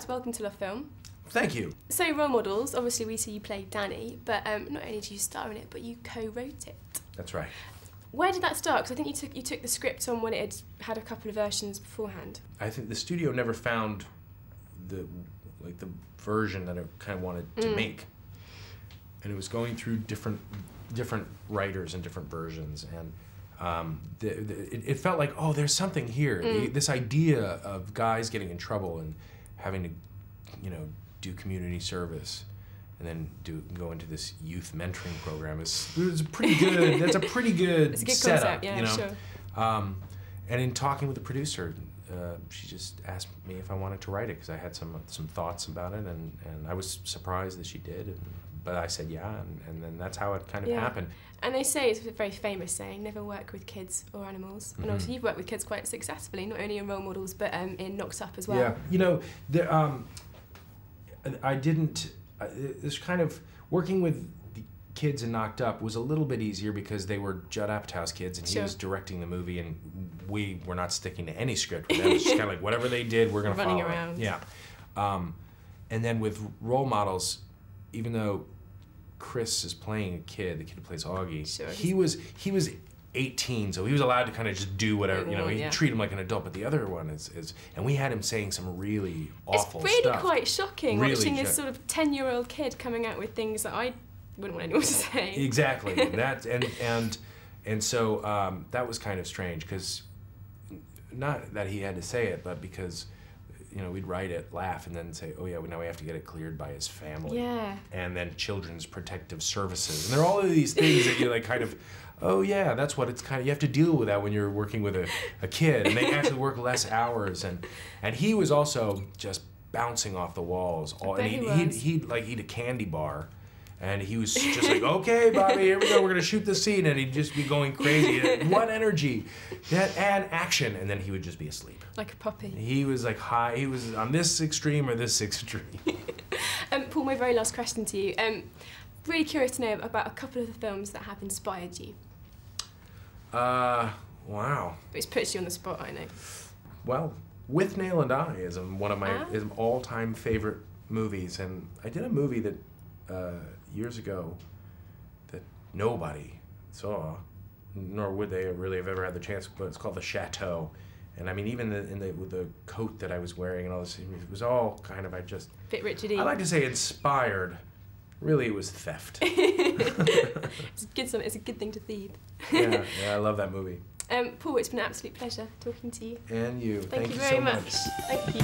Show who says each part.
Speaker 1: Congrats, welcome to Love Film.
Speaker 2: Thank you.
Speaker 1: So, role models, obviously we see you play Danny, but not only do you star in it, but you co-wrote it.
Speaker 2: That's right.
Speaker 1: Where did that start? Because I think you took the script on when it had a couple of versions beforehand.
Speaker 2: I think the studio never found the version that it kind of wanted to make, and it was going through different writers and different versions, and it felt like, oh, there's something here. This idea of guys getting in trouble and having to, do community service, and then go into this youth mentoring program is pretty good. That's a pretty good,
Speaker 1: it's a good
Speaker 2: setup,
Speaker 1: concept, yeah, sure.
Speaker 2: And in talking with the producer, she just asked me if I wanted to write it because I had some thoughts about it, and I was surprised that she did, but I said yeah, and then that's how it kind of happened. And
Speaker 1: they say, it's a very famous saying, never work with kids or animals. And also you've worked with kids quite successfully, not only in Role Models, but in Knocked Up as well.
Speaker 2: Yeah, I didn't, this kind of, working with the kids in Knocked Up was a little bit easier because they were Judd Apatow's kids, and he was directing the movie, and we were not sticking to any script with them. It was just kind of like, whatever they did, we're going to follow.
Speaker 1: Running around.
Speaker 2: Yeah. And then with Role Models, even though Chris is playing a kid, the kid who plays Augie, he was 18, so he was allowed to kind of just do whatever, he'd treat him like an adult, but the other one is, and we had him saying some really awful stuff.
Speaker 1: It's really quite shocking, watching this sort of 10-year-old kid coming out with things that I wouldn't want anyone to say.
Speaker 2: Exactly, that, and so that was kind of strange, because, not that he had to say it, but because, we'd write it, laugh, and then say, oh yeah, now we have to get it cleared by his family.
Speaker 1: Yeah.
Speaker 2: And then Children's Protective Services. And there are all of these things that you're like kind of, oh yeah, that's what it's kind of, you have to deal with that when you're working with a kid, and they actually work less hours, and he was also just bouncing off the walls. And he'd like eat a candy bar, and he was just like, okay, Bobby, here we go, we're gonna shoot this scene, and he'd just be going crazy. One energy, and action, and then he would just be asleep.
Speaker 1: Like a puppy.
Speaker 2: He was like high, he was on this extreme or this extreme.
Speaker 1: Paul, my very last question to you. Really curious to know about a couple of the films that have inspired you.
Speaker 2: Wow.
Speaker 1: It's puts you on the spot, I know.
Speaker 2: Well, Withnail and I is one of my all-time favorite movies, and I did a movie that years ago that nobody saw, nor would they really have ever had the chance, but it's called The Chateau. And I mean, even with the coat that I was wearing and all this, it was all kind of,
Speaker 1: bit Richard E.
Speaker 2: I like to say inspired. Really, it was theft.
Speaker 1: It's a good thing to thieve.
Speaker 2: Yeah, I love that movie.
Speaker 1: Paul, it's been an absolute pleasure talking to you.
Speaker 2: And you.
Speaker 1: Thank you very
Speaker 2: so
Speaker 1: much. Thank you.